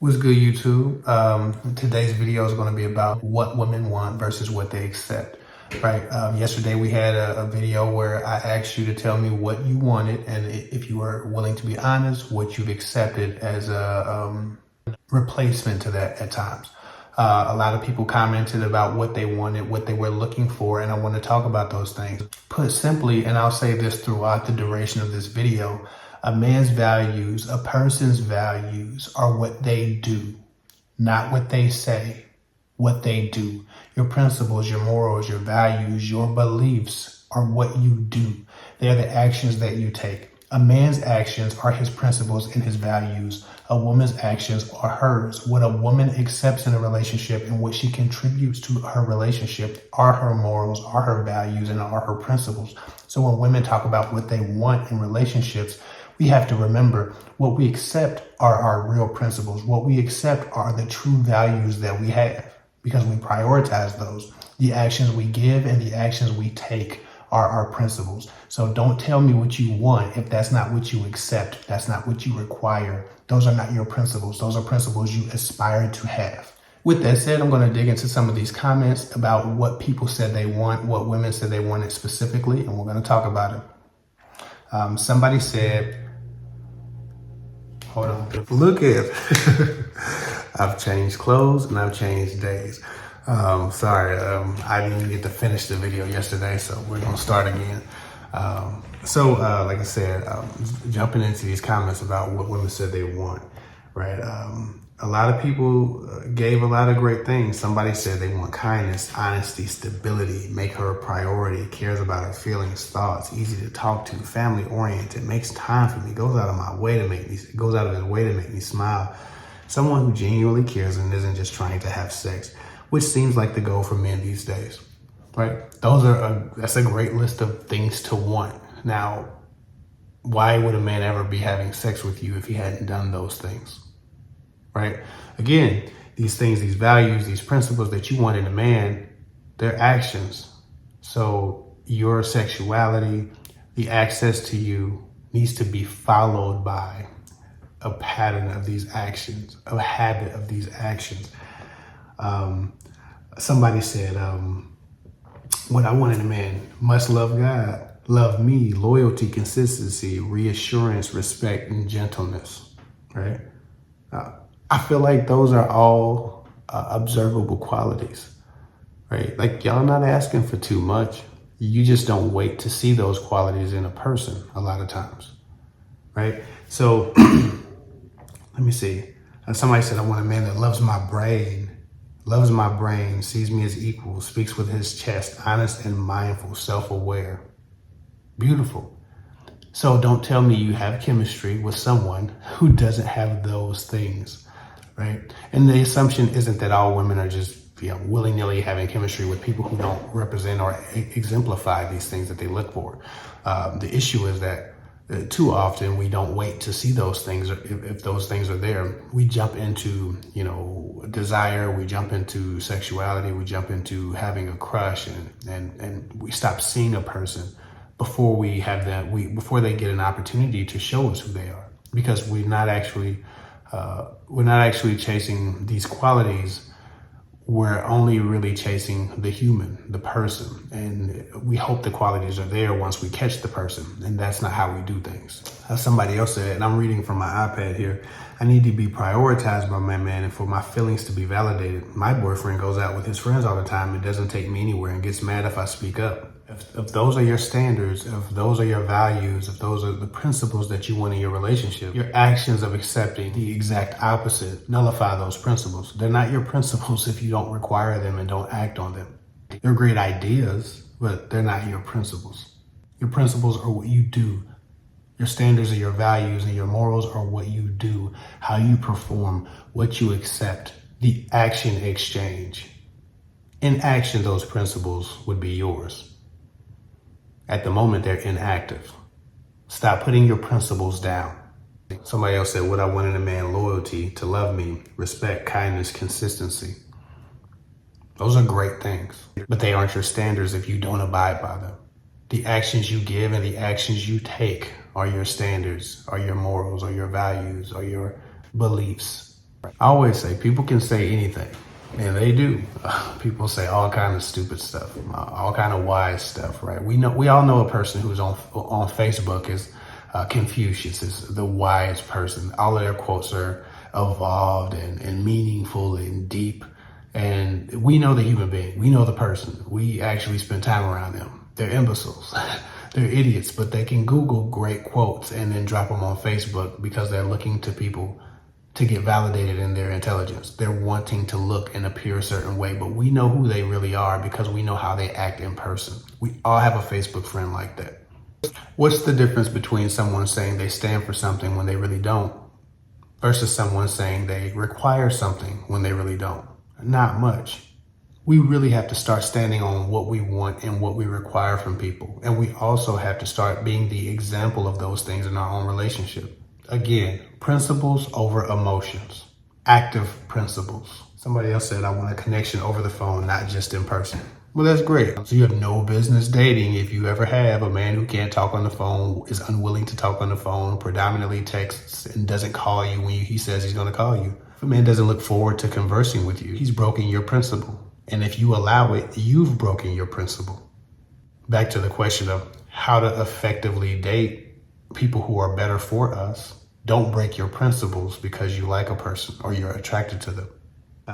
What's good, YouTube? Today's video is going to be about what women want versus what they accept, right? Yesterday we had a video where I asked you to tell me what you wanted and if you were willing to be honest, what you've accepted as a replacement to that at times. A lot of people commented about what they wanted, what they were looking for, and I want to talk about those things. Put simply, and I'll say this throughout the duration of this video, a man's values, a person's values are what they do, not what they say, what they do. Your principles, your morals, your values, your beliefs are what you do. They're the actions that you take. A man's actions are his principles and his values. A woman's actions are hers. What a woman accepts in a relationship and what she contributes to her relationship are her morals, are her values, and are her principles. So when women talk about what they want in relationships, we have to remember what we accept are our real principles. What we accept are the true values that we have because we prioritize those. The actions we give and the actions we take are our principles. So don't tell me what you want if that's not what you accept. That's not what you require. Those are not your principles. Those are principles you aspire to have. With that said, I'm going to dig into some of these comments about what people said they want, what women said they wanted specifically, and we're going to talk about it. Somebody said, hold on, look at I've changed clothes and I've changed days. Sorry, I didn't even get to finish the video yesterday, so we're gonna start again. Like I said, jumping into these comments about what women said they want, right? A lot of people gave a lot of great things. Somebody said they want kindness, honesty, stability, make her a priority, cares about her feelings, thoughts, easy to talk to, family oriented, makes time for me, goes out of his way to make me smile. Someone who genuinely cares and isn't just trying to have sex, which seems like the goal for men these days, right? That's a great list of things to want. Now, why would a man ever be having sex with you if he hadn't done those things, right? Again, these things, these values, these principles that you want in a man, they're actions. So your sexuality, the access to you needs to be followed by a pattern of these actions, a habit of these actions. Somebody said, what I want in a man must love God, love me, loyalty, consistency, reassurance, respect, and gentleness, right? I feel like those are all observable qualities, right? Like y'all not asking for too much. You just don't wait to see those qualities in a person a lot of times, right? So let me see. Somebody said, I want a man that loves my brain, sees me as equal, speaks with his chest, honest and mindful, self-aware. Beautiful. So don't tell me you have chemistry with someone who doesn't have those things, right? And the assumption isn't that all women are just willy-nilly having chemistry with people who don't represent or exemplify these things that they look for. The issue is that too often we don't wait to see those things. If those things are there, we jump into, desire, we jump into sexuality, we jump into having a crush, and we stop seeing a person before before they get an opportunity to show us who they are, because we're not actually chasing these qualities. We're only really chasing the human, the person, and we hope the qualities are there once we catch the person, and that's not how we do things. As somebody else said, and I'm reading from my iPad here, I need to be prioritized by my man and for my feelings to be validated. My boyfriend goes out with his friends all the time and doesn't take me anywhere and gets mad if I speak up. If those are your standards, if those are your values, if those are the principles that you want in your relationship, your actions of accepting the exact opposite nullify those principles. They're not your principles if you don't require them and don't act on them. They're great ideas, but they're not your principles. Your principles are what you do. Your standards are your values, and your morals are what you do, how you perform, what you accept, the action exchange. In action, those principles would be yours. At the moment, they're inactive. Stop putting your principles down. Somebody else said, what I want in a man, loyalty, to love me, respect, kindness, consistency. Those are great things, but they aren't your standards if you don't abide by them. The actions you give and the actions you take are your standards, are your morals, are your values, are your beliefs. I always say people can say anything, and they do. People say all kind of stupid stuff, all kind of wise stuff, right? We all know a person who's on Facebook is Confucius, is the wise person. All of their quotes are evolved and meaningful and deep. And we know the human being. We know the person. We actually spend time around them. They're imbeciles. They're idiots, but they can Google great quotes and then drop them on Facebook because they're looking to people to get validated in their intelligence. They're wanting to look and appear a certain way, but we know who they really are because we know how they act in person. We all have a Facebook friend like that. What's the difference between someone saying they stand for something when they really don't versus someone saying they require something when they really don't? Not much. We really have to start standing on what we want and what we require from people. And we also have to start being the example of those things in our own relationship. Again, principles over emotions. Active principles. Somebody else said, I want a connection over the phone, not just in person. Well, that's great. So you have no business dating if you ever have a man who can't talk on the phone, is unwilling to talk on the phone, predominantly texts and doesn't call you when he says he's going to call you. If a man doesn't look forward to conversing with you, he's broken your principle. And if you allow it, you've broken your principle. Back to the question of how to effectively date people who are better for us. Don't break your principles because you like a person or you're attracted to them.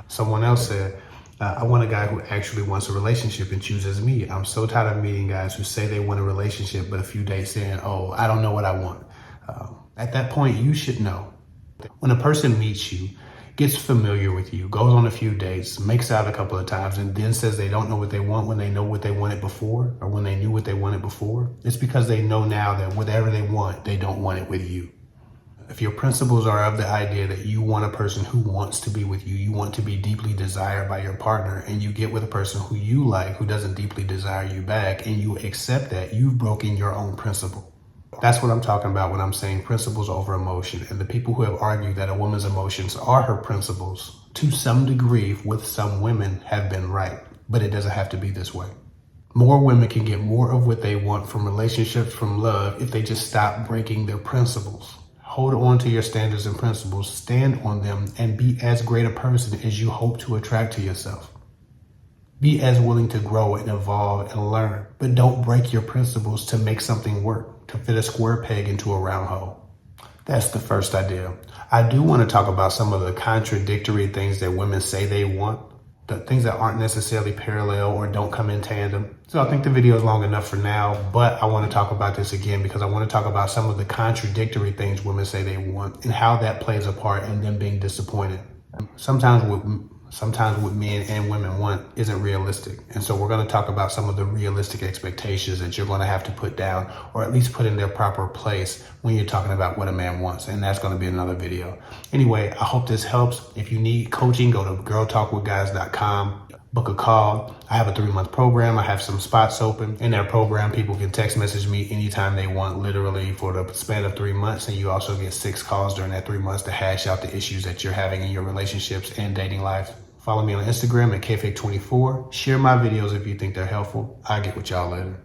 Someone else said, I want a guy who actually wants a relationship and chooses me. I'm so tired of meeting guys who say they want a relationship, but a few days in, oh, I don't know what I want. At that point, you should know. When a person meets you, gets familiar with you, goes on a few dates, makes out a couple of times, and then says they don't know what they want when they know what they wanted before, or when they knew what they wanted before, it's because they know now that whatever they want, they don't want it with you. If your principles are of the idea that you want a person who wants to be with you, you want to be deeply desired by your partner, and you get with a person who you like, who doesn't deeply desire you back, and you accept that, you've broken your own principle. That's what I'm talking about when I'm saying principles over emotion. And the people who have argued that a woman's emotions are her principles, to some degree with some women, have been right. But it doesn't have to be this way. More women can get more of what they want from relationships, from love, if they just stop breaking their principles. Hold on to your standards and principles, stand on them, and be as great a person as you hope to attract to yourself. Be as willing to grow and evolve and learn, but don't break your principles to make something work, to fit a square peg into a round hole. That's the first idea. I do want to talk about some of the contradictory things that women say they want, the things that aren't necessarily parallel or don't come in tandem. So I think the video is long enough for now, but I want to talk about this again because I want to talk about some of the contradictory things women say they want and how that plays a part in them being disappointed. Sometimes what men and women want isn't realistic. And so we're going to talk about some of the realistic expectations that you're going to have to put down, or at least put in their proper place when you're talking about what a man wants. And that's going to be another video. Anyway, I hope this helps. If you need coaching, go to girltalkwithguys.com. Book a call. I have a 3-month program. I have some spots open. In that program, people can text message me anytime they want, literally for the span of 3 months. And you also get 6 calls during that 3 months to hash out the issues that you're having in your relationships and dating life. Follow me on Instagram at KFake24. Share my videos if you think they're helpful. I'll get with y'all later.